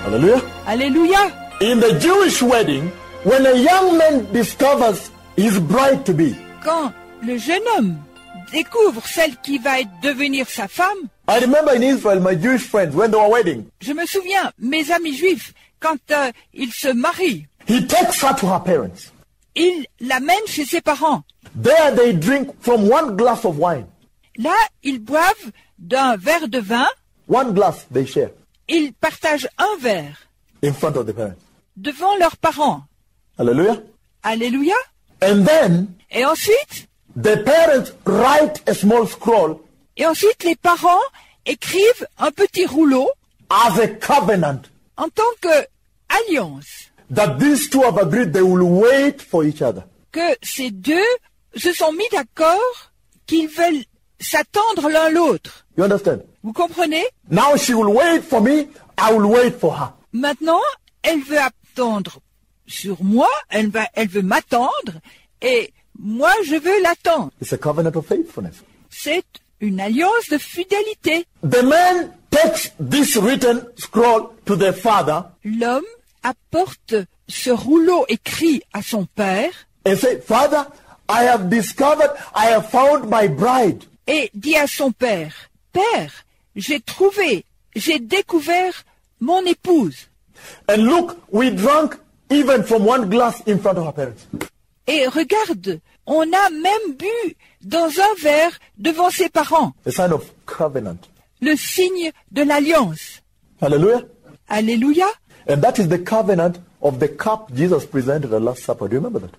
Hallelujah. Alléluia. In the Jewish wedding, when a young man discovers his bride to be, Quand le jeune homme découvre celle qui va devenir sa femme, I remember in Israel, my Jewish friends, when they were wedding, je me souviens, mes amis juifs, quand ils se marient, he takes her to her parents. il l'amène chez ses parents. There they drink from one glass of wine. Là, ils boivent d'un verre de vin, One glass they share ils partagent un verre in front of the parents. devant leurs parents. Hallelujah. Alléluia. And then Et ensuite, the parents write a small scroll les parents écrivent un petit rouleau as a covenant en tant que alliance, that these two have agreed they will wait for each other. que ces deux se sont mis d'accord qu'ils veulent s'attendre l'un l'autre. You understand? Vous comprenez? Now she will wait for me, I will wait for her. Maintenant, elle veut attendre sur moi, elle veut m'attendre, et moi je veux l'attendre. It's a covenant of faithfulness. C'est une alliance de fidélité. The man takes this written scroll to the father L'homme apporte ce rouleau écrit à son père and say, Father, I have discovered, I have found my bride. et dit à son père, Père, j'ai découvert mon épouse. And look, we drank even from one glass in front of our parents. Et regarde, on a même bu dans un verre devant ses parents, A sign of covenant. le signe de l'alliance. Hallelujah. Alléluia. And that is the covenant of the cup Jesus presented at the Last Supper. Do you remember that?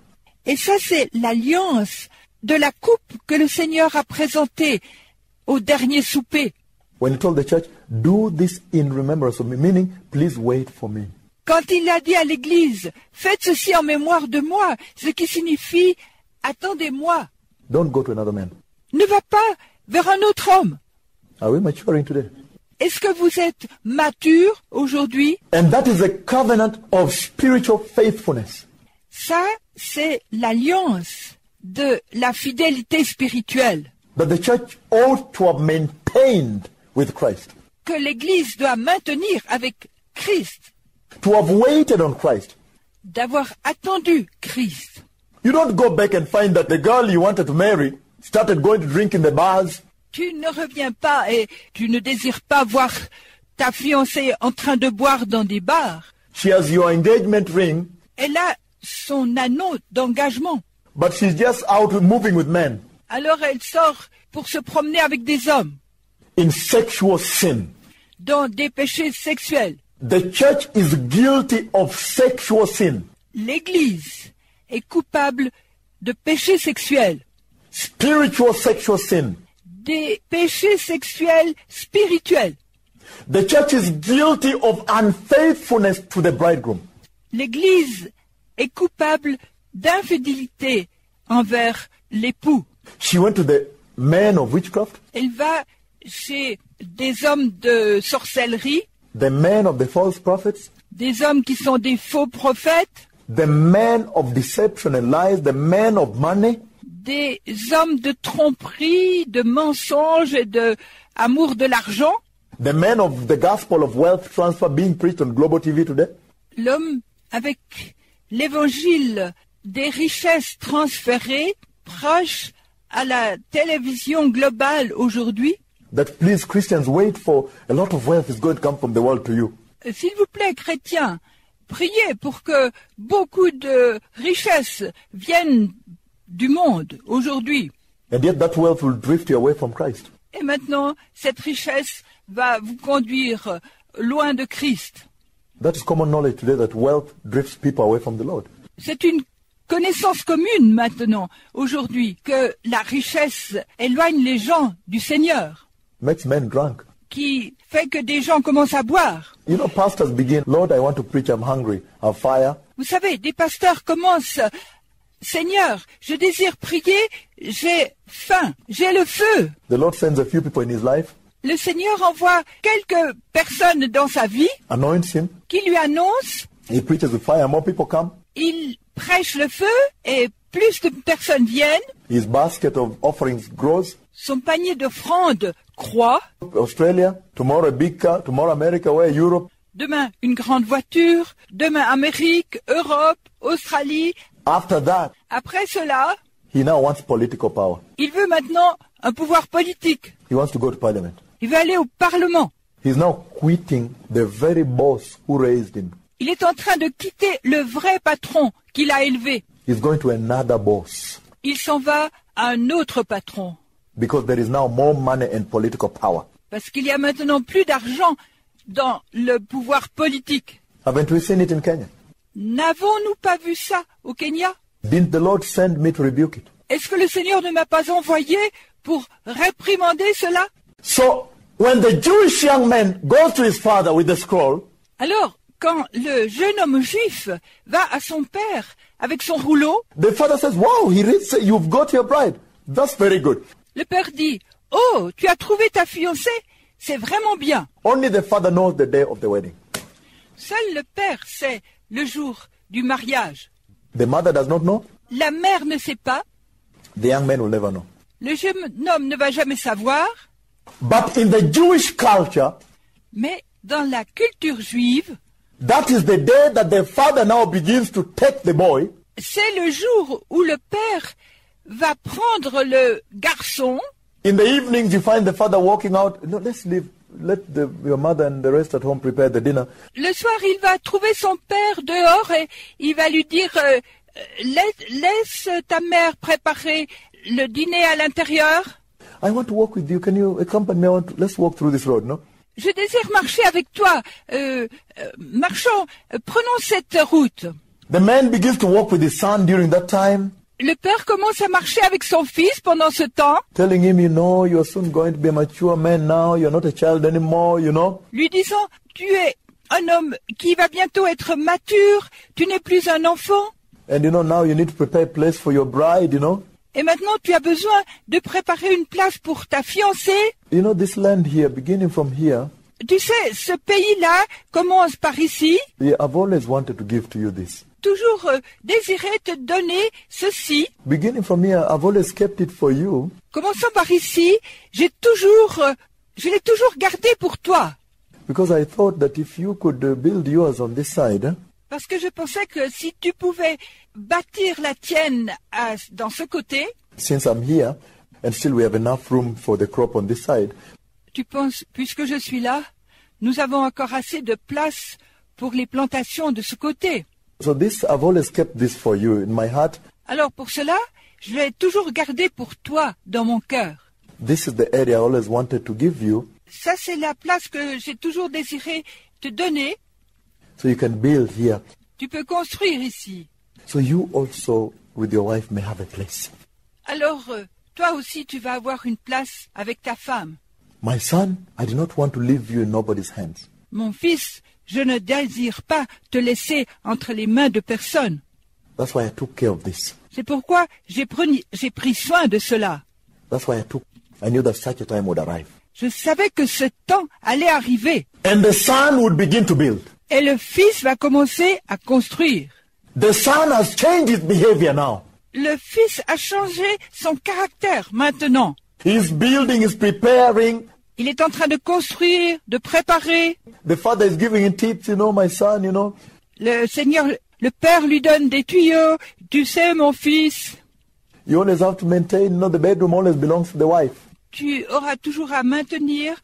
Et ça, c'est l'alliance de la coupe que le Seigneur a présentée au dernier souper. When he told the church, do this in remembrance of me, meaning, please wait for me. Quand il a dit à l'Église, faites ceci en mémoire de moi, ce qui signifie, attendez-moi, Don't go to another man. ne va pas vers un autre homme. Are we maturing today? Est-ce que vous êtes mature aujourd'hui? And that is a covenant of spiritual faithfulness. Ça, c'est l'alliance de la fidélité spirituelle That the church ought to have maintained with Christ. que l'Église doit maintenir avec Christ, To have waited on Christ. d'avoir attendu Christ. You don't go back and find that the girl you wanted to marry started going to drink in the bars. Tu ne reviens pas et tu ne désires pas voir ta fiancée en train de boire dans des bars. She has your engagement ring, Elle a son anneau d'engagement. but she's just out moving with men Alors elle sort pour se promener avec des hommes in sexual sin. dans des péchés sexuels. The church is guilty of sexual sin. L'Église est coupable de péchés sexuels, Spiritual sexual sin. des péchés sexuels spirituels. The church is guilty of unfaithfulness to the bridegroom. L'Église est coupable d'infidélité envers l'époux. She went to the men of witchcraft, Elle va chez des hommes de sorcellerie, the men of the false prophets, des hommes qui sont des faux prophètes, the men of deception and lies, the men of money, des hommes de tromperie, de mensonges et de amour de l'argent, the men of the gospel of wealth transfer being preached on Global TV today. l'homme avec l'évangile des richesses transférées proche à la télévision globale aujourd'hui. That please Christians wait for a lot of wealth is going to come from the world to you. S'il vous plaît, chrétiens, priez pour que beaucoup de richesses viennent du monde aujourd'hui. And yet that wealth will drift you away from Christ. Et maintenant, cette richesse va vous conduire loin de Christ. That is common knowledge today that wealth drifts people away from the Lord. C'est une connaissance commune maintenant, aujourd'hui, que la richesse éloigne les gens du Seigneur, Makes men drunk. qui fait que des gens commencent à boire. You know, pastors begin, Lord, I want to preach, I'm hungry, I've fire. Vous savez, des pasteurs commencent, Seigneur, je désire prier, j'ai faim, j'ai le feu. The Lord sends a few people in his life, Le Seigneur envoie quelques personnes dans sa vie anoints him, qui lui annoncent, he preaches with fire, more people come. il prêche le feu et plus de personnes viennent, His basket of offerings grows. son panier d'offrandes croît. Australia, tomorrow a big car, tomorrow America, where Europe. Demain, une grande voiture. Demain, Amérique, Europe, Australie. After that, Après cela, he now wants political power. il veut maintenant un pouvoir politique. He wants to go to parliament. Il veut aller au Parlement. He's now quitting the very boss who raised him. Il est en train de quitter le vrai patron qui l'a élevé. He's going to another boss Il s'en va à un autre patron. because there is now more money and political power. Parce qu'il y a maintenant plus d'argent dans le pouvoir politique. Haven't we seen it in Kenya? N'avons-nous pas vu ça au Kenya? Didn't the Lord send me to rebuke it? Est-ce que le Seigneur ne m'a pas envoyé pour réprimander cela? So, when the Jewish young man goes to his father with the scroll, Alors, quand le jeune homme juif va à son père avec son rouleau, the father says, wow, he reads, you've got your bride. That's very good. le père dit, « Oh, tu as trouvé ta fiancée? C'est vraiment bien. » Only the father knows the day of the wedding. Seul le père sait le jour du mariage. The mother does not know. La mère ne sait pas. The young man will never know. Le jeune homme ne va jamais savoir. But in the Jewish culture, Mais dans la culture juive, that is the day that the father now begins to take the boy c'est le jour où le père va prendre le garçon. In the evenings, you find the father walking out. No, let's leave. Let your mother and the rest at home prepare the dinner. Le soir, il va trouver son père dehors et il va lui dire laisse ta mère préparer le dîner à l'intérieur. I want to walk with you. Can you accompany me? Let's walk through this road, no? Je désire marcher avec toi. Marchons, prenons cette route. The man begins to walk with his son during that time, Le père commence à marcher avec son fils pendant ce temps, telling him, you know, you're soon going to be a mature man now. You're not a child anymore, you know. lui disant tu es un homme qui va bientôt être mature, tu n'es plus un enfant. And, you know, now you need to prepare a place for your bride, you know. Et maintenant, tu as besoin de préparer une place pour ta fiancée. You know, this land here, beginning from here, Tu sais, ce pays-là commence par ici. yeah, I've always wanted to give to you this. Toujours désiré te donner ceci. Beginning from here, I've always kept it for you. Commençons par ici. je l'ai toujours gardé pour toi. Because I thought that if you could build yours on this side, Parce que je pensais que si tu pouvais bâtir la tienne dans ce côté, since I'm here, and still we have enough room for the crop on this side, tu penses, puisque je suis là, nous avons encore assez de place pour les plantations de ce côté. so this, I've always kept this for you in my heart. Alors pour cela, je l'ai toujours gardé pour toi dans mon cœur. This is the area I always wanted to give you, Ça, c'est la place que j'ai toujours désiré te donner. so you can build here. Tu peux construire ici. So you also, with your wife, may have a place. Alors, toi aussi, tu vas avoir une place avec ta femme. My son, I do not want to leave you in nobody's hands. Mon fils, je ne désire pas te laisser entre les mains de personne. That's why I took care of this. C'est pourquoi j'ai pris soin de cela. That's why I knew that such a time would arrive. Je savais que ce temps allait arriver. And the son would begin to build. Et le fils va commencer à construire. The son has changed his behavior now. Le fils a changé son caractère maintenant. He's building, he's preparing. Il est en train de construire, de préparer. The father is giving him tips, you know, my son, you know. Le Seigneur, le Père lui donne des tuyaux. Tu sais, mon fils, You always have to maintain, you know, the bedroom always belongs to the wife. tu auras toujours à maintenir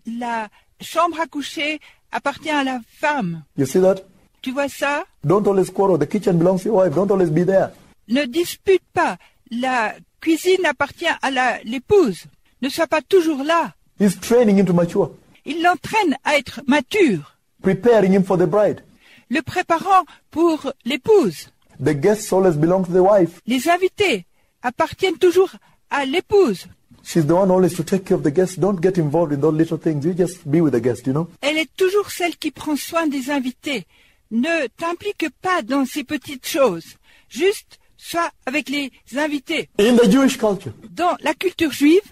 la chambre à coucher appartient à la femme. You see that? Tu vois ça? Don't always quarrel. The kitchen belongs to your wife. Don't always be there. Ne dispute pas. La cuisine appartient à l'épouse. Ne sois pas toujours là. He's training him to mature, Il l'entraîne à être mature, preparing him for the bride. le préparant pour l'épouse. The guests always belong to the wife. Les invités appartiennent toujours à l'épouse. She's the one always to take care of the guests. Don't get involved in those little things. You just be with the guest, you know. Elle est toujours celle qui prend soin des invités. Ne t'implique pas dans ces petites choses. Juste sois avec les invités. In the Jewish culture. Dans la culture juive,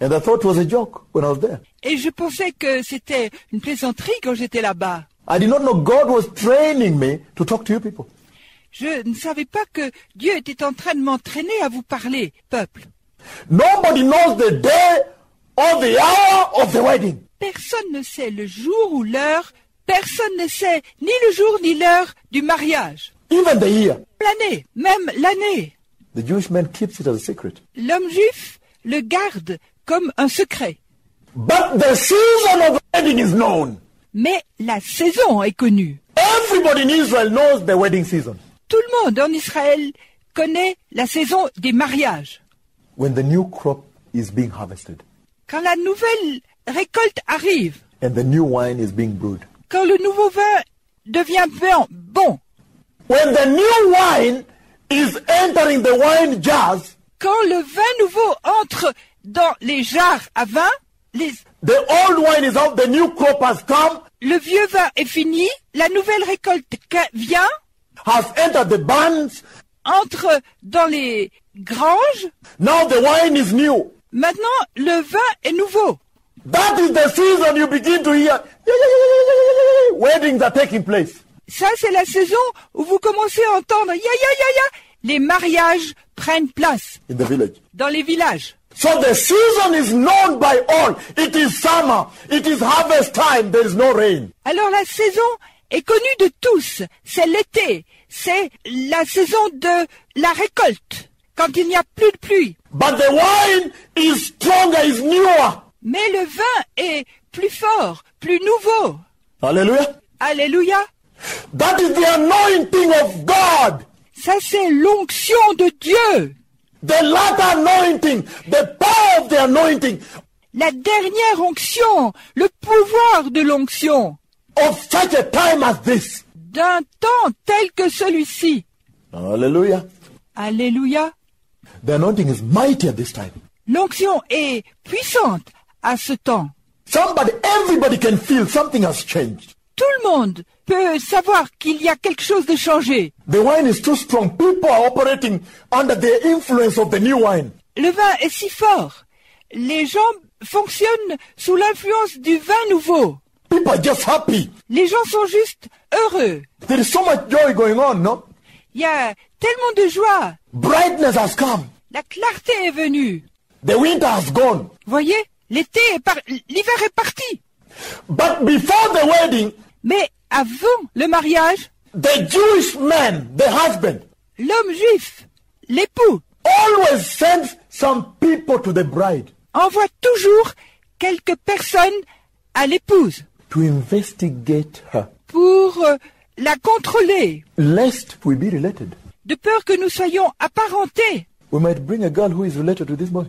And I thought it was a joke when I was there. et je pensais que c'était une plaisanterie quand j'étais là-bas. I did not know God was training me to talk to you people. Je ne savais pas que Dieu était en train de m'entraîner à vous parler, peuple. Nobody knows the day or the hour of the wedding. Personne ne sait le jour ou l'heure Personne ne sait ni le jour ni l'heure du mariage. Even the year. L'année, même l'année. The Jewish man keeps it as a secret. L'homme juif le garde comme un secret. But the season of the wedding is known. Mais la saison est connue. Everybody in Israel knows the wedding season. Tout le monde en Israël connaît la saison des mariages. When the new crop is being harvested Quand la nouvelle récolte arrive, and the new wine is being brewed. quand le nouveau vin devient bon, When the new wine is entering the wine jars, quand le vin nouveau entre dans les jarres à vin, the old wine is out, the new crop has come, le vieux vin est fini, la nouvelle récolte vient, has entered the barns. entre dans les granges. Now the wine is new. Maintenant, le vin est nouveau. That is the season you begin to hear weddings are taking place. Ça, c'est la saison où vous commencez à entendre les mariages prennent place In the village. dans les villages. So the season is known by all. It is summer. It is harvest time. There is no rain. Alors la saison est connue de tous. C'est l'été. C'est la saison de la récolte, quand il n'y a plus de pluie. But the wine is stronger, is newer. Mais le vin est plus fort, plus nouveau. Hallelujah. Alléluia. That is the anointing of God. Ça, c'est l'onction de Dieu. The latter anointing, the power of the anointing La dernière onction, le pouvoir de l'onction, of such a time as this. d'un temps tel que celui-ci. Hallelujah. Alléluia. The anointing is mighty at this time. L'onction est puissante à ce temps. Everybody can feel something has changed. Tout le monde peut savoir qu'il y a quelque chose de changé. The wine is too strong. People are operating under the influence of the new wine. Le vin est si fort. Les gens fonctionnent sous l'influence du vin nouveau. People are just happy. Les gens sont juste heureux. There is so much joy going on, no? Il y a tellement de joie. Brightness has come. La clarté est venue. The winter has gone. Voyez, l'hiver est parti. But before the wedding, Mais avant le mariage, the Jewish man, the husband, l'homme juif, l'époux, always sends some people to the bride envoie toujours quelques personnes à l'épouse to investigate her, pour la contrôler, lest we be related. de peur que nous soyons apparentés. We might bring a girl who is related to this boy.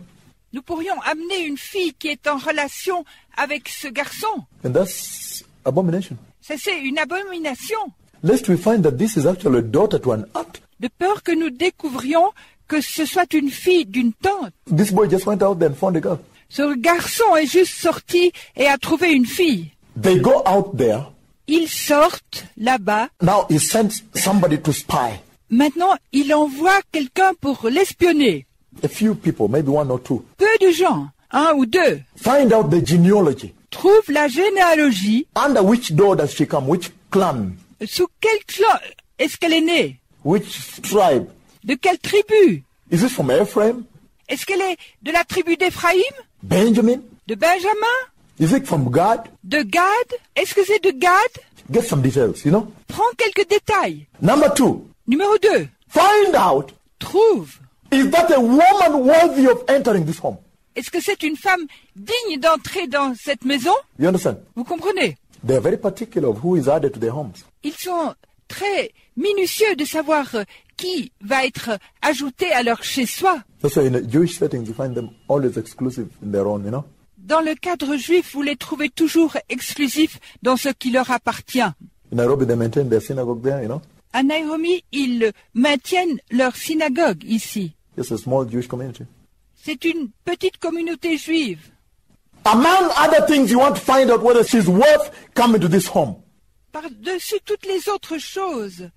Nous pourrions amener une fille qui est en relation avec ce garçon. And that's abomination. Ça, c'est une abomination. Lest we find that this is actually a daughter to an aunt. De peur que nous découvrions que ce soit une fille d'une tante. This boy just went out there and found a girl. Ce garçon est juste sorti et a trouvé une fille. They go out there. Ils sortent là-bas. Now he sends somebody to spy. Maintenant, il envoie quelqu'un pour l'espionner. A few people, maybe one or two. Peu de gens, un ou deux, Find out the genealogy. trouvent la généalogie. Under which door does she come? Which clan? Sous quel clan est-ce qu'elle est née? Which tribe? De quelle tribu? Is it from Ephraim? Est-ce qu'elle est de la tribu d'Éphraïm? Benjamin? De Benjamin? Is it from Gad? De Gad? Est-ce que c'est de Gad? Get some details, you know? Prends quelques détails. Number 2, Numéro 2. find out, Trouve. is that a woman worthy of entering this home? Est-ce que c'est une femme digne d'entrer dans cette maison? You understand? Vous comprenez? They are very particular of who is added to their homes. Ils sont très minutieux de savoir qui va être ajouté à leur chez-soi. That's why in a Jewish settings you find them always exclusive in their own, you know? Dans le cadre juif, vous les trouvez toujours exclusifs dans ce qui leur appartient. In Nairobi they maintain their synagogue there, you know? À Nairobi, ils maintiennent leur synagogue ici. Just a small Jewish community. C'est une petite communauté juive. Among other things, you want to find out whether she's worth coming to this home. Par-dessus toutes les autres choses,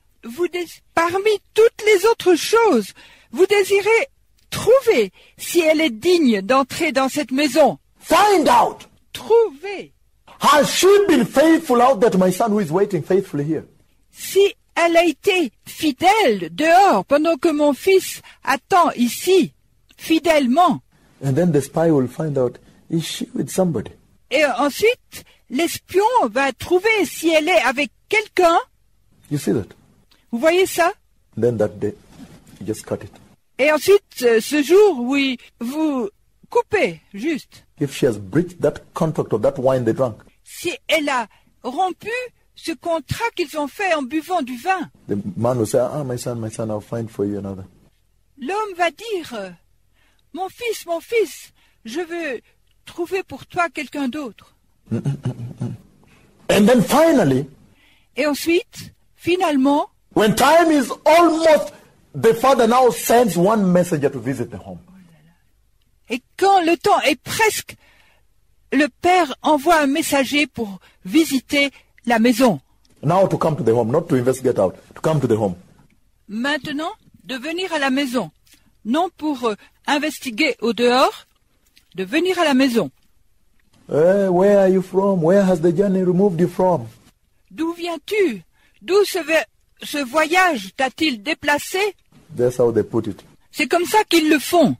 parmi toutes les autres choses, vous désirez trouver si elle est digne d'entrer dans cette maison. Find out. Trouvez Has she been faithful out there to my son who is waiting faithfully here? si elle a été fidèle dehors pendant que mon fils attend ici, fidèlement. And then the spy will find out, is she with somebody? Et ensuite, l'espion va trouver si elle est avec quelqu'un. You see that? Vous voyez ça? Then that day, you just cut it. Et ensuite, ce jour, oui, vous coupez, juste. If she has breached that contract of that wine they drank, Si elle a rompu ce contrat qu'ils ont fait en buvant du vin, the man will say, my son, I'll find for you another. l'homme va dire, mon fils, je veux trouver pour toi quelqu'un d'autre. And then finally, Et ensuite, finalement, when time is almost, the father now sends one messenger to visit the home. et quand le temps est presque, le père envoie un messager pour visiter la maison. Now to come to the home, not to investigate out, to come to the home. Maintenant, de venir à la maison, non pour investiguer au dehors, de venir à la maison. Where are you from? Where has the journey removed you from? D'où viens-tu? D'où ce voyage t'a-t-il déplacé? That's how they put it. C'est comme ça qu'ils le font.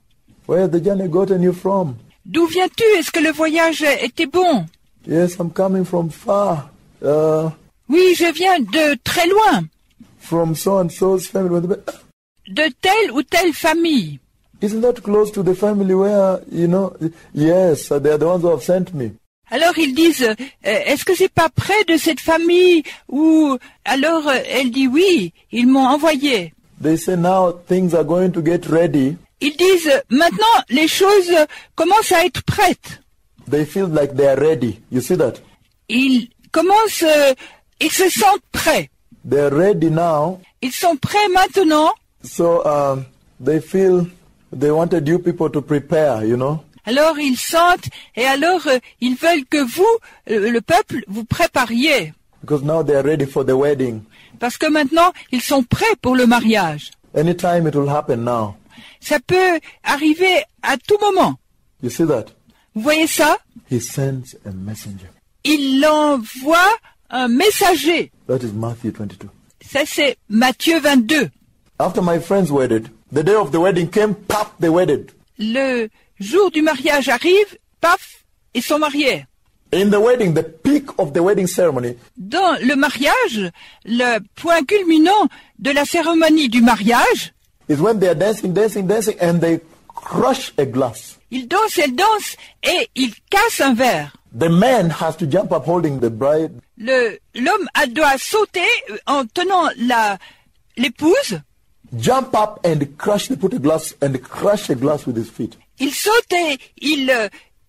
Where has the journey gotten you from? D'où viens-tu? Est-ce que le voyage était bon? Yes, I'm coming from far. Oui, je viens de très loin, From so and so's family. de telle ou telle famille. Isn't that close to the family where, yes, they are the ones who have sent me. Alors ils disent, est-ce que c'est pas près de cette famille? Ou alors elle dit oui, ils m'ont envoyé. They say now things are going to get ready. Ils disent, maintenant les choses commencent à être prêtes. They feel like they are ready. You see that? Ils commencent, ils se sentent prêts. They're ready now. Ils sont prêts maintenant. So they feel they wanted you people to prepare, Alors ils sentent et alors ils veulent que vous, le peuple, vous prépariez. Because now they are ready for the wedding. Parce que maintenant, ils sont prêts pour le mariage. Anytime it will happen now. Ça peut arriver à tout moment. You see that? Vous voyez ça? He sends a messenger. Il envoie un messager. That is Matthew 22. Ça, c'est Matthieu 22. After my friends wedded, the day of the wedding came, pap, they wedded. Le jour du mariage arrive, paf, ils sont mariés. In the wedding, the peak of the wedding ceremony, Dans le mariage, le point culminant de la cérémonie du mariage, is when they are dancing, and they crush a glass. ils dansent et ils cassent un verre. The man has to jump up holding the bride. L'homme doit sauter en tenant l'épouse. Jump up and crush, put a glass and crush a glass with his feet. Il saute et il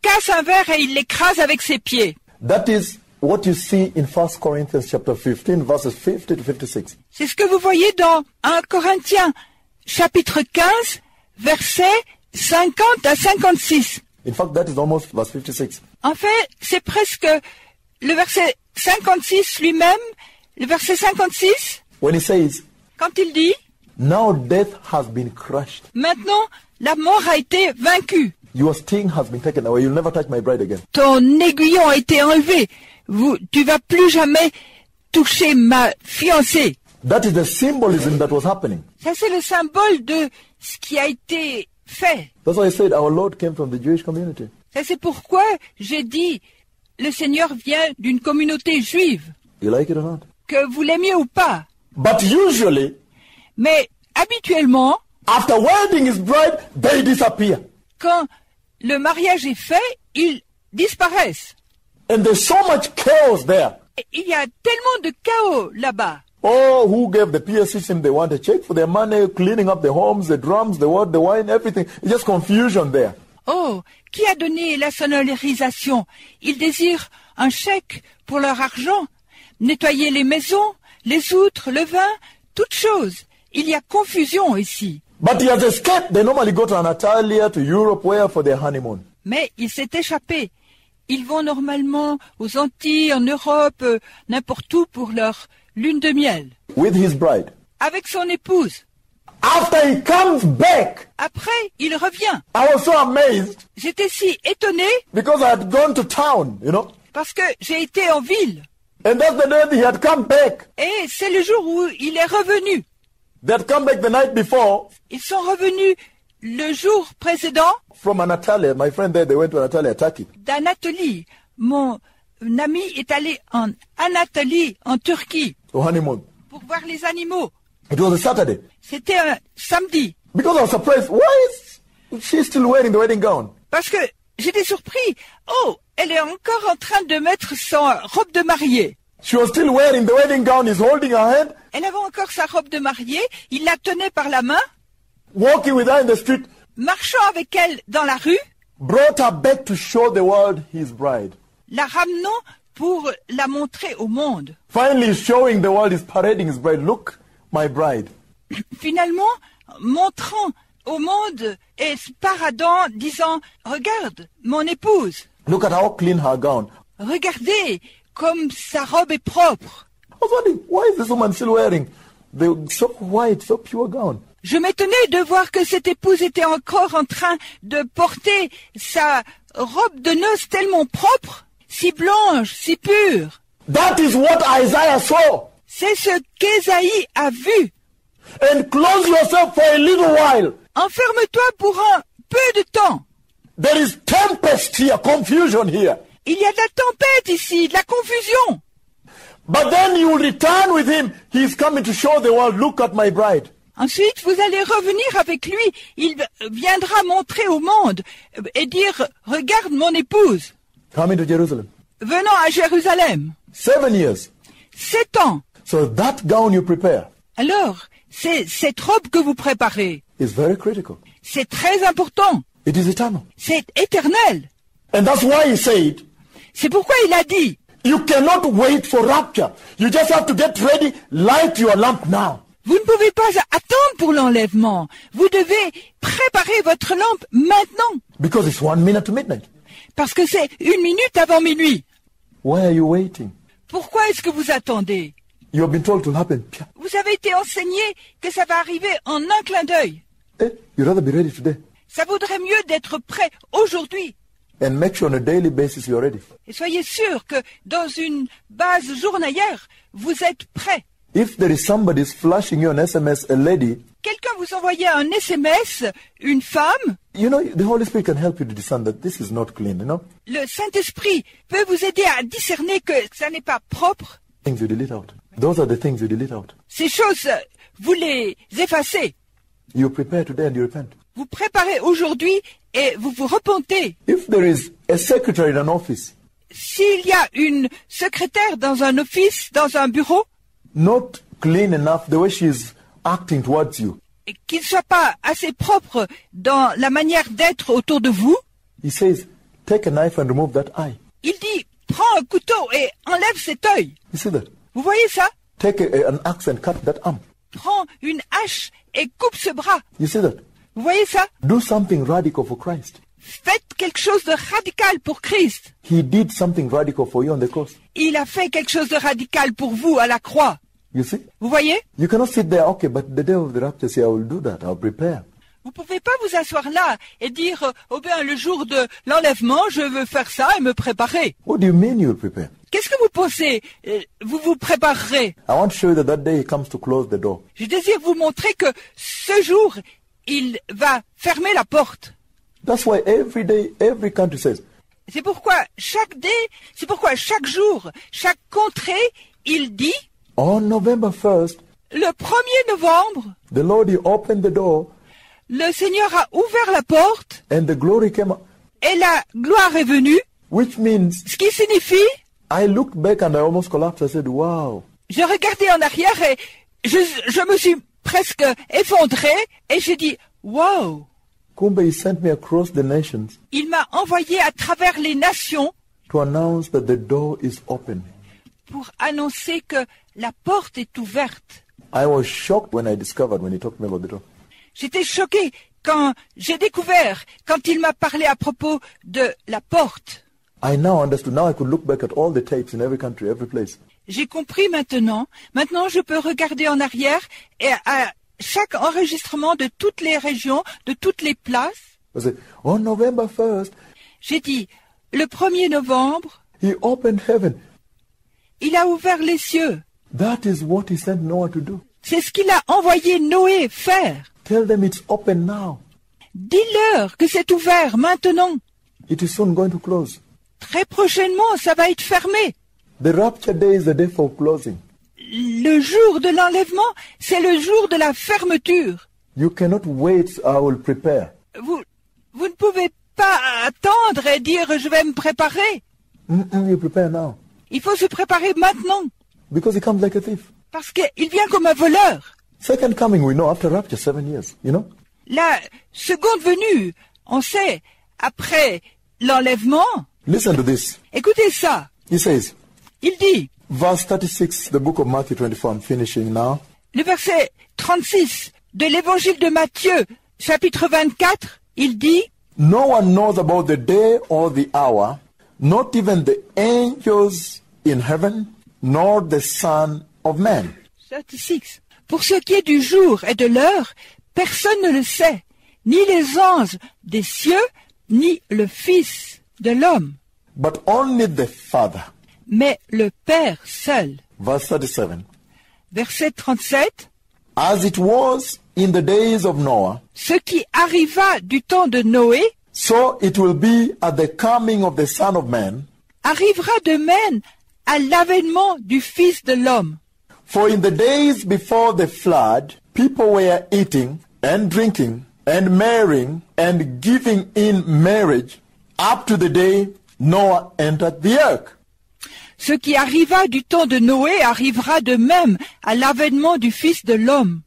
casse un verre et il l'écrase avec ses pieds. That is what you see in 1 Corinthians chapter 15, verses 50 to 56. C'est ce que vous voyez dans 1 Corinthiens, chapitre 15, versets 50 à 56. In fact, that is almost verse 56. En fait, c'est presque le verset 56 lui-même, le verset 56, When he says, quand il dit, now death has been crushed. maintenant, la mort a été vaincue. Your sting has been taken away. You'll never touch my bride again. Ton aiguillon a été enlevé. Tu vas plus jamais toucher ma fiancée. That is the symbolism that was happening. Ça, c'est le symbole de ce qui a été fait. That's why I said our Lord came from the Jewish community. Ça, c'est pourquoi j'ai dit, le Seigneur vient d'une communauté juive. You like it or not? Que vous l'aimiez ou pas. But usually, Mais habituellement, after wedding his bride, they disappear. quand le mariage est fait, ils disparaissent. And there's so much chaos there. Et il y a tellement de chaos là-bas. Oh, who gave the PA system? They want a check for their money, cleaning up the homes, the drums, the wine, everything. It's just confusion there. Oh, qui a donné la sonorisation? Ils désirent un chèque pour leur argent. Nettoyer les maisons, les outres, le vin, toutes choses. Il y a confusion ici. But he has escaped. They normally go to Anatolia, to Europe, where for their honeymoon. Mais il s'est échappé. Ils vont normalement aux Antilles, en Europe, n'importe où pour leur lune de miel. With his bride. Avec son épouse. After he comes back, Après, il revient. I was so amazed J'étais si étonné because I had gone to town, parce que j'ai été en ville. And that's the day he had come back. Et c'est le jour où il est revenu. They had come back the night before Ils sont revenus le jour précédent from Anatolia. My friend there, they went to Anatolia, Turkey. d'Anatolie. Mon ami est allé en Anatolie, en Turquie, to honeymoon. pour voir les animaux. It was a Saturday. C'était un samedi. Because I was surprised, why is she still wearing the wedding gown? Parce que j'étais surpris. Oh, elle est encore en train de mettre sa robe de mariée. She was still wearing the wedding gown. He's holding her hand, Elle avait encore sa robe de mariée. Il la tenait par la main, walking with her in the street, marchant avec elle dans la rue, brought her back to show the world his bride. la ramenant pour la montrer au monde. Finally showing the world, he's parading his bride. Look, my bride. Finalement, montrant au monde et se paradant, disant « Regarde, mon épouse, Look at how clean her gown. regardez comme sa robe est propre. » I was wondering, why is this woman still wearing the so white, so pure gown? Je m'étonnais de voir que cette épouse était encore en train de porter sa robe de noces tellement propre, si blanche, si pure. That is what Isaiah saw. C'est ce qu'Ésaïe a vu. And close yourself for a little while. Enferme-toi pour un peu de temps. There is tempest here, confusion here. Il y a de la tempête ici, de la confusion. But then you will return with him. He is coming to show the world, look at my bride. Ensuite, vous allez revenir avec lui. Il viendra montrer au monde et dire « Regarde mon épouse, Coming to Jerusalem. venant à Jérusalem. 7 years. 7 ans. So that gown you prepare Alors, c'est cette robe que vous préparez. is very critical. C'est très important. It is eternal. C'est éternel. And that's why he said, C'est pourquoi il a dit you cannot wait for rapture. You just have to get ready, light your lamp now. vous ne pouvez pas attendre pour l'enlèvement. Vous devez préparer votre lampe maintenant. Because it's 1 minute to midnight. Parce que c'est 1 minute avant minuit. Why are you waiting? Pourquoi est-ce que vous attendez? You have been told to happen. Vous avez été enseigné que ça va arriver en un clin d'œil. Eh, you'd rather be ready today. Ça vaudrait mieux d'être prêt aujourd'hui. And make sure on a daily basis you're ready. Et soyez sûr que dans une base journalière, vous êtes prêt. If there is somebody flashing you an SMS, a lady, Quelqu'un vous envoyait un SMS, une femme, you know, the Holy Spirit can help you to discern that this is not clean, you know. le Saint-Esprit peut vous aider à discerner que ça n'est pas propre. Things you delete out. Those are the things you delete out. Ces choses, vous les effacez. You prepare today and you repent. Vous préparez aujourd'hui et vous vous repentez. If there is a secretary in an office, S'il y a une secrétaire dans un office, dans un bureau, not clean enough the way she is acting towards you, et qu'il ne soit pas assez propre dans la manière d'être autour de vous, he says, take a knife and remove that eye. il dit, prends un couteau et enlève cet œil. You see that? Vous voyez ça? Take an axe and cut that arm. Prends une hache et coupe ce bras. You see that? Vous voyez ça? Do something radical for Christ. Faites quelque chose de radical pour Christ. He did something radical for you on the cross. Il a fait quelque chose de radical pour vous à la croix. You see? Vous voyez? You cannot sit there, okay, but the day of the rapture, say, I will do that, I'll prepare. Vous pouvez pas vous asseoir là et dire, oh bien, le jour de l'enlèvement, je veux faire ça et me préparer. What do you mean you'll prepare? Qu'est-ce que vous pensez? Vous vous préparerez. I want to show you that day he comes to close the door. Je désire vous montrer que ce jour, il va fermer la porte. That's why every day, every country says, C'est pourquoi chaque jour, chaque contrée, il dit, on November 1st, le 1er novembre, the Lord, he opened the door le Seigneur a ouvert la porte and the glory came out, et la gloire est venue, which means ce qui signifie, I looked back and I almost collapsed. I said, wow. je regardais en arrière et je me suis presque effondré et j'ai dit, wow, Kumbe, he sent me across the nations il m'a envoyé à travers les nations to announce that the door is open. pour annoncer que la porte est ouverte. I was shocked when I discovered when he talked to me about the door. J'étais choquée quand j'ai découvert, quand il m'a parlé à propos de la porte. I now understood. Now I could look back at all the tapes in every country, every place. J'ai compris maintenant. Maintenant, je peux regarder en arrière et à chaque enregistrement de toutes les régions, de toutes les places. I said, on November 1st, J'ai dit, le 1er novembre, he opened heaven. il a ouvert les cieux. That is what he sent Noah to do. C'est ce qu'il a envoyé Noé faire. Tell them it's open now. Dis-leur que c'est ouvert maintenant. It is soon going to close. très prochainement, ça va être fermé. The rapture day is the day for closing. Le jour de l'enlèvement, c'est le jour de la fermeture. You cannot wait, I will prepare. Vous ne pouvez pas attendre et dire je vais me préparer. You prepare now. Il faut se préparer maintenant, Because he comes like a thief. parce qu'il vient comme un voleur. Second coming, we know, after rapture, 7 years, you know? La seconde venue, on sait, après l'enlèvement, Listen to this. écoutez ça, He says, il dit, verse 36, the book of Matthew 24, I'm finishing now. le verset 36 de l'évangile de Matthieu, chapitre 24, il dit, No one knows about the day or the hour, not even the angels in heaven, nor the Son of Man. 36. Pour ce qui est du jour et de l'heure, personne ne le sait, ni les anges des cieux, ni le Fils de l'homme, But only the Father. mais le Père seul. Verse 37. Verset 37. As it was in the days of Noah, Ce qui arriva du temps de Noé so it will be at the coming of the Son of Man. arrivera de même à l'avènement du Fils de l'homme. For in the days before the flood, people were eating and drinking and marrying and giving in marriage up to the day Noah entered the ark. Ce qui arriva du temps de Noé arrivera de même à l'avènement du Fils de l'homme.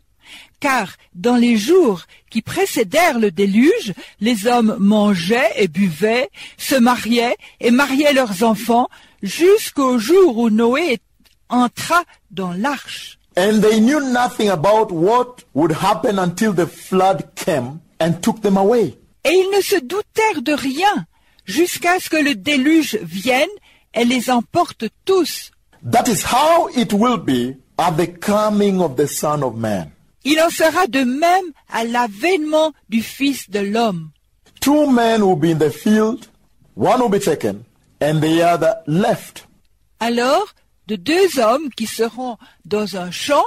Car dans les jours qui précédèrent le déluge, les hommes mangeaient et buvaient, se mariaient et mariaient leurs enfants, jusqu'au jour où Noé entra dans l'arche. And they knew nothing about what would happen until the flood came and took them away. Et ils ne se doutèrent de rien, jusqu'à ce que le déluge vienne et les emporte tous. That is how it will be at the coming of the Son of Man. Il en sera de même à l'avènement du Fils de l'homme. 2 men will be in the field, one will be taken, and the other left. Alors, de 2 hommes qui seront dans un champ,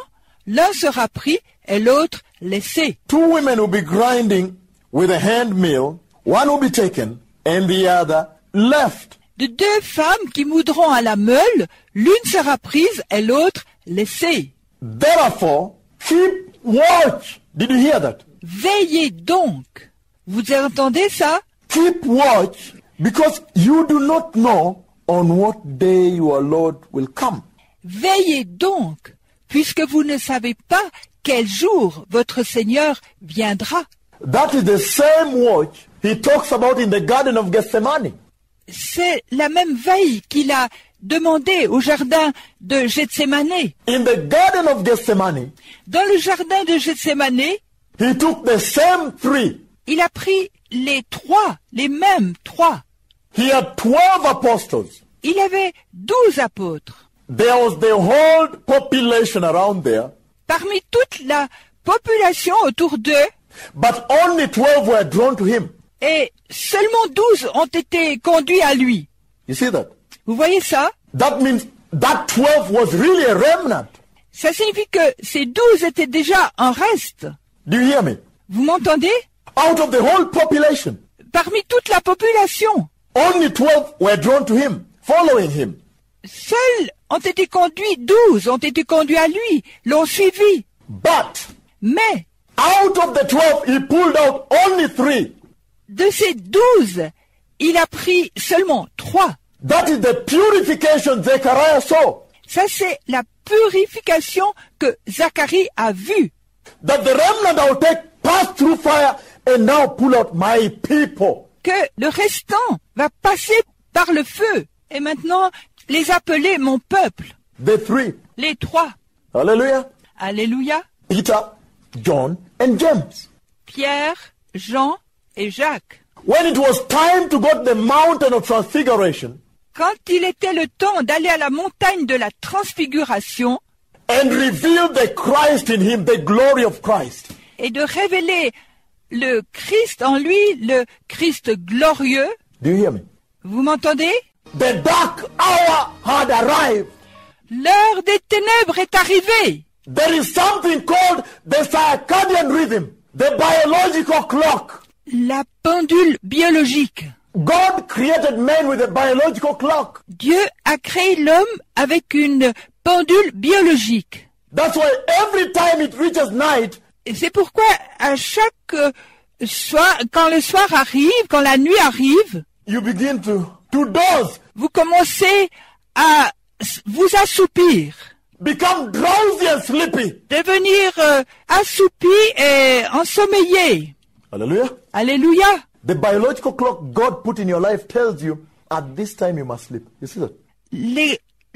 l'un sera pris et l'autre laissé. 2 women will be grinding with a hand mill, one will be taken, and the other left. De 2 femmes qui moudront à la meule, l'une sera prise et l'autre laissée. Therefore, keep watch. Did you hear that? Veillez donc. Vous entendez ça? Keep watch, because you do not know on what day your Lord will come. Veillez donc, puisque vous ne savez pas quel jour votre Seigneur viendra. That is the same watch he talks about in the Garden of Gethsemane. C'est la même veille qu'il a demandé au jardin de Gethsémane. In the Garden of Gethsemane, Dans le jardin de Gethsémane, he took the same 3. il a pris les mêmes 3. He had 12 apostles. Il avait 12 apôtres. There was the whole population around there, Parmi toute la population autour d'eux, but only 12 were drawn to him. et seulement 12 ont été conduits à lui. You see that? Vous voyez ça? That means that 12 was really a remnant. Ça signifie que ces 12 étaient déjà un reste. Do you hear me? Vous m'entendez? Out of the whole population, Parmi toute la population, only 12 were drawn to him, following him. seuls ont été conduits, 12 ont été conduits à lui, l'ont suivi. But Mais out of the 12, he pulled out only 3. de ces 12, il a pris seulement 3. That is the purification Zechariah saw. Ça, c'est la purification que Zacharie a vue. That the remnant I will take pass through fire and now pull out my people. Que le restant va passer par le feu. Et maintenant, les appeler mon peuple. The 3. Les 3. Hallelujah. Alléluia. Peter, John, and James. Pierre, Jean et Jacques. When it was time to go to the mountain of transfiguration Quand il était le temps d'aller à la montagne de la transfiguration and reveal the Christ in him, the glory of Christ, et de révéler le Christ en lui, le Christ glorieux, do you hear me? vous m'entendez? The dark hour had arrived. L'heure des ténèbres est arrivée. There is something called the circadian rhythm, the biological clock. La pendule biologique. God created man with a biological clock. Dieu a créé l'homme avec une pendule biologique. That's why every time it reaches night, Et c'est pourquoi à chaque soir, quand le soir arrive, quand la nuit arrive, you begin to doze, vous commencez à vous assoupir, become drowsy and sleepy. devenir assoupi et ensommeillé. Hallelujah. Alléluia. The biological clock God put in your life tells you at this time you must sleep. You see that?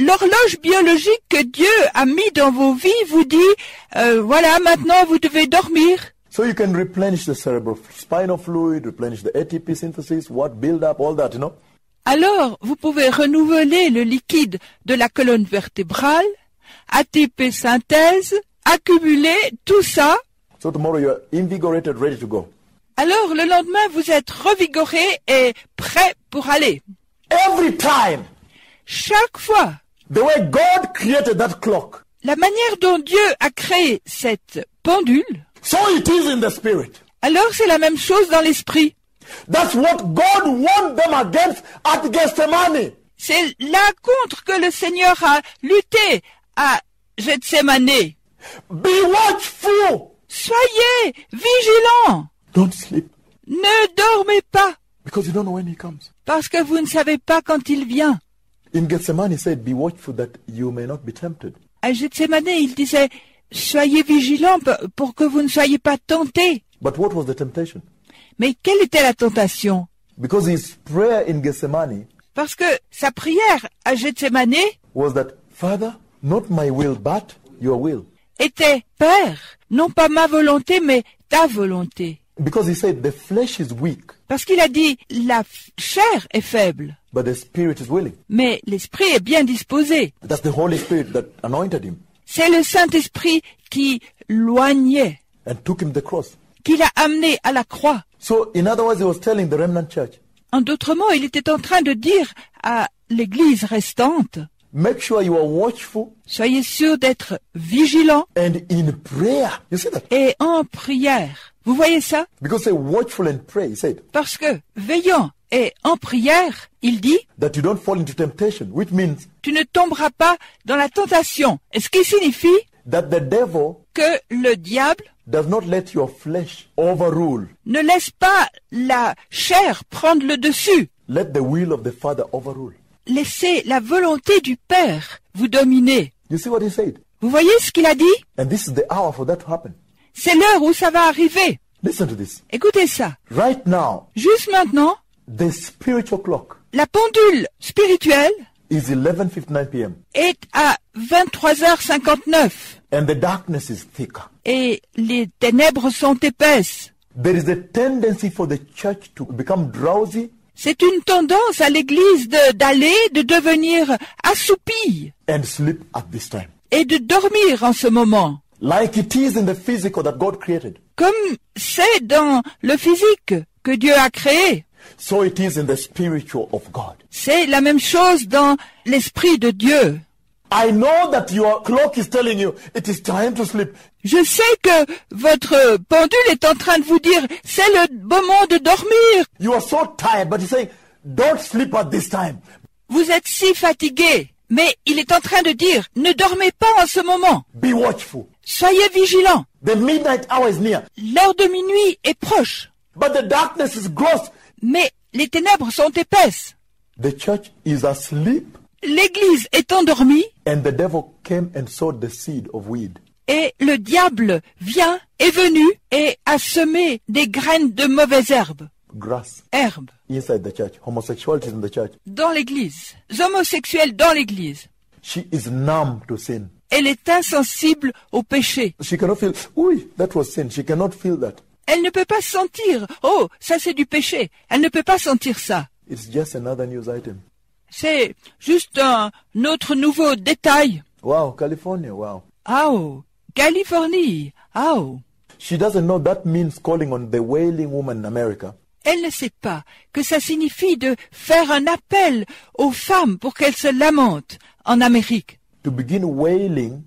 L'horloge biologique que Dieu a mis dans vos vies vous dit, voilà, maintenant vous devez dormir. So you can replenish the cerebrospinal fluid, replenish the ATP synthesis, build up, all that, you know. Alors, vous pouvez renouveler le liquide de la colonne vertébrale, ATP synthèse, accumuler tout ça. So tomorrow you are invigorated, ready to go. Alors, le lendemain, vous êtes revigoré et prêt pour aller. Every time, Chaque fois, the way God created that clock, la manière dont Dieu a créé cette pendule, so it is in the spirit. alors c'est la même chose dans l'esprit. That's what God warned them against at Gethsemane. C'est là contre que le Seigneur a lutté à Gethsémané. Be watchful. Soyez vigilants. Don't sleep Ne dormez pas, because you don't know when he comes. parce que vous ne savez pas quand il vient. In Gethsemane, he said, be watchful that you may not be tempted. À Gethsémané, il disait, soyez vigilants pour que vous ne soyez pas tentés. But what was the temptation? Mais quelle était la tentation? Because his prayer in Gethsemane Parce que sa prière à Gethsémané was that, Father, not my will, but your will. était, Père, non pas ma volonté, mais ta volonté. Because he said, the flesh is weak, Parce qu'il a dit, la chair est faible, but the spirit is willing. mais l'esprit est bien disposé. That's the Holy Spirit that anointed him C'est le Saint-Esprit qui loignait, and took him to the cross. qui l'a amené à la croix. So, in other words, he was telling the remnant church, En d'autres mots, il était en train de dire à l'Église restante, make sure you are watchful soyez sûrs d'être vigilants and in prayer. You see that? et en prière. Vous voyez ça? Because say watchful and pray, he said, Parce que veillant et en prière, il dit, that you don't fall into temptation, which means tu ne tomberas pas dans la tentation. Et ce qui signifie that the devil que le diable does not let your flesh overrule. ne laisse pas la chair prendre le dessus. Let the will of the Father overrule. Laissez la volonté du Père vous dominer. You see what he said? Vous voyez ce qu'il a dit? And this is the hour for that to happen. C'est l'heure où ça va arriver. Listen to this. Écoutez ça. Right now, Juste maintenant, the spiritual clock la pendule spirituelle is 11:59 p.m. est à 23h59 and the darkness is thicker. et les ténèbres sont épaisses. There is a tendency for the church to become drowsy C'est une tendance à l'Église de devenir assoupie and sleep at this time. et de dormir en ce moment. Like it is in the physical that God created, Comme c'est dans le physique que Dieu a créé. so it is in the spiritual of God. C'est la même chose dans l'esprit de Dieu. I know that your clock is telling you it is time to sleep. Je sais que votre pendule est en train de vous dire, c'est le moment de dormir. You are so tired, but he's saying, don't sleep at this time. Vous êtes si fatigué. Mais il est en train de dire, ne dormez pas en ce moment. Be watchful. Soyez vigilants. The midnight hour is near, L'heure de minuit est proche. but the darkness is gross. Mais les ténèbres sont épaisses. The church is asleep, L'Église est endormie and the devil came and sowed the seed of weed. et le diable est venu et a semé des graines de mauvaises herbes. Grass inside the church. Homosexuality is in the church. Dans l'Église. Homosexuels dans l'Église. She is numb to sin. Elle est insensible au péché. She cannot feel, oui, that was sin. She cannot feel that. Elle ne peut pas sentir, oh, ça c'est du péché. Elle ne peut pas sentir ça. It's just another news item. C'est juste un autre nouveau détail. Wow, California, wow. Oh, Californie, oh. She doesn't know that means calling on the wailing woman in America. Elle ne sait pas que ça signifie de faire un appel aux femmes pour qu'elles se lamentent en Amérique. To begin wailing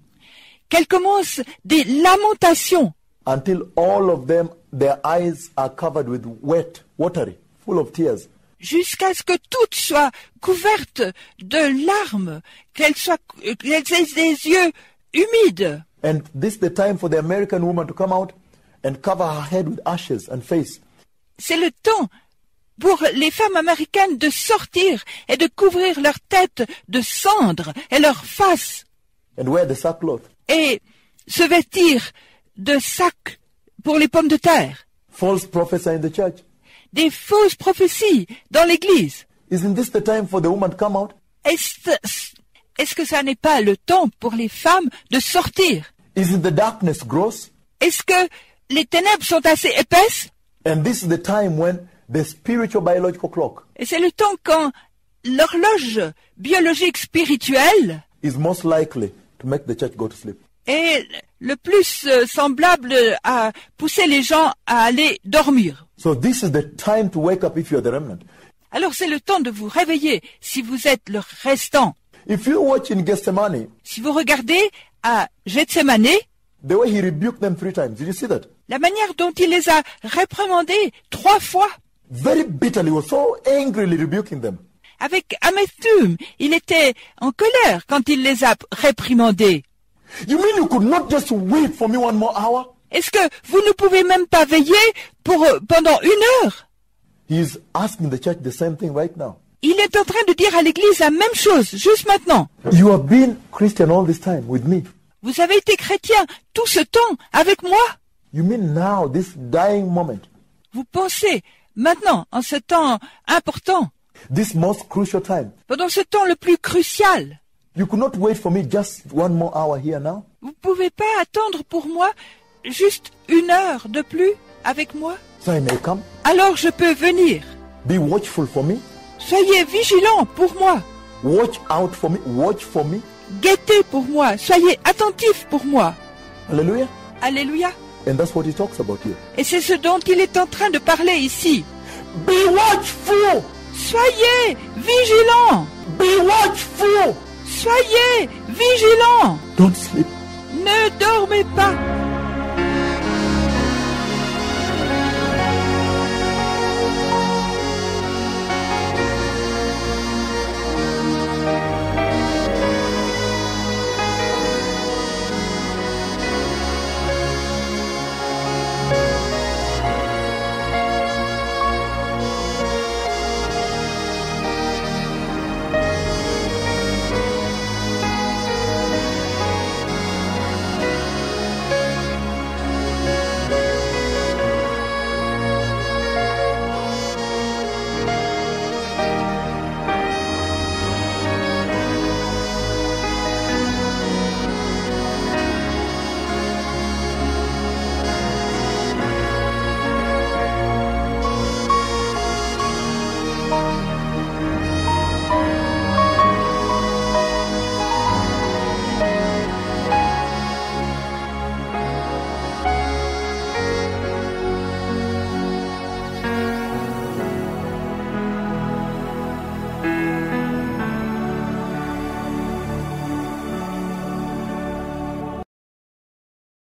Qu'elles commencent des lamentations until all of them, their eyes are covered with watery, full of tears. jusqu'à ce que toutes soient couvertes de larmes, qu'elles aient des yeux humides. And this is the time for the American woman to come out and cover her head with ashes and face. C'est le temps pour les femmes américaines de sortir et de couvrir leur tête de cendres et leur face And wear the sackcloth. et se vêtir de sacs pour les pommes de terre. False prophets in the church. Des fausses prophéties dans l'église. Isn't this the time for the woman to come out? Est-ce que ça n'est pas le temps pour les femmes de sortir? Isn't the darkness gross? Est-ce que les ténèbres sont assez épaisses? And this is the time when the spiritual biological clock Et c'est le temps quand l'horloge biologique spirituelle is most likely to make the church go to sleep. est le plus semblable à pousser les gens à aller dormir. So this is the time to wake up if you are the remnant. Alors c'est le temps de vous réveiller si vous êtes le restant. If you watch in Gethsemane, Si vous regardez à Gethsemane, the way he rebuked them 3 times, did you see that? la manière dont il les a réprimandés 3 fois, Very bitterly, he was so angrily rebuking them. avec amertume, il était en colère quand il les a réprimandés. You mean you could not just wait for me 1 more hour? Est-ce que vous ne pouvez même pas veiller pendant 1 heure? He is asking the church the same thing right now. Il est en train de dire à l'Église la même chose, juste maintenant. You have been Christian all this time with me. Vous avez été chrétien tout ce temps avec moi. You mean now, this dying moment, Vous pensez maintenant, en ce temps important, this most crucial time, pendant ce temps le plus crucial, you could not wait for me just 1 more hour here now? vous ne pouvez pas attendre pour moi juste 1 heure de plus avec moi? So I may come? Alors je peux venir. Be watchful for me? Soyez vigilants pour moi. Watch out for me? Watch for me? Guettez pour moi. Soyez attentifs pour moi. Hallelujah. Alléluia. And that's what he talks about here. Et c'est ce dont il est en train de parler ici. Be watchful! Soyez vigilants. Be watchful! Soyez vigilants. Don't sleep. Ne dormez pas.